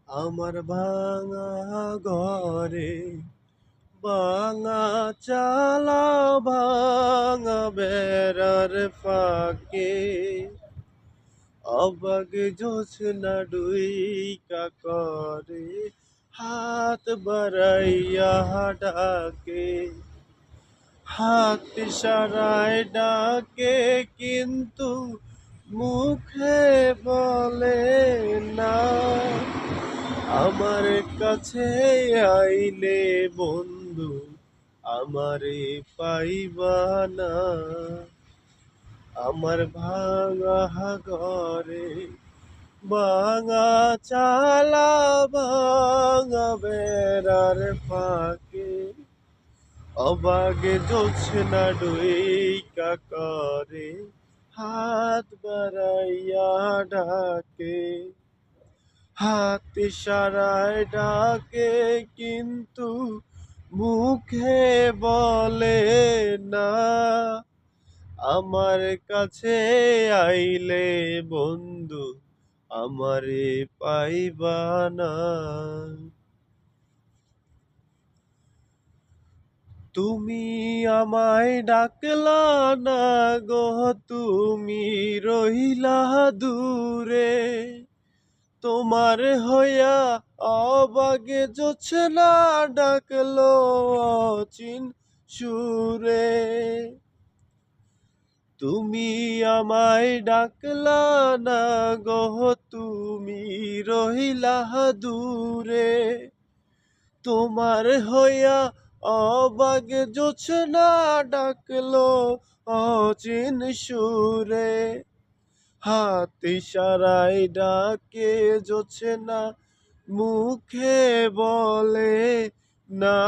আমার ভাঙা ঘরে ভাঙা চালা ভাঙা বেড়ার ফাঁকে অবাগে জোছনা ডুইকা করে হাত বাড়াইয়া ডাকে, হাত ইশারায় ডাকে কিন্তু মুখে বলে না। আমার কাছে আইলে বন্ধু আমারে পাইবা না। আমার ভাঙা ঘরে ভাঙা চালা ভাঙা বেড়ার ফাঁকে অবাগে জোছনা ডুইকা করে হাত বাড়াইয়া ডাকে, হাত ইশারায় ডাকে কিন্তু মুখে বলে না। আমার কাছে আইলে বন্ধু আমারে পাইবা না। তুমি আমায় ডাকলা না গো, তুমি রহিলা দূরে। তোমার হইয়া অবাগে জোছনা ডাকলো অচিন সুরে। তুমি আমায় ডাকলা না গো, তুমি রহিলা দূরে। তোমার হইয়া অবাগে জোছনা ডাকলো অচিন সুরে। হাত ইশারায় ডাকে জোছনা মুখে বলে না।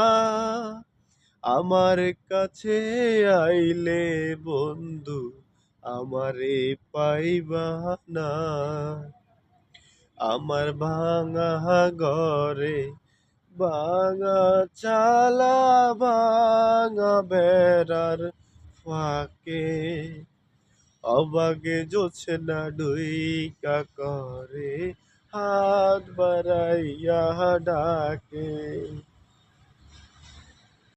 আমার কাছে আইলে বন্ধু আমারে পাইবা না। আমার ভাঙা ঘরে ভাঙা চালা ভাঙা বেড়ার ফাঁকে অবাগে জোছনা ডুইকা করে হাত বাড়াইয়া ডাকে।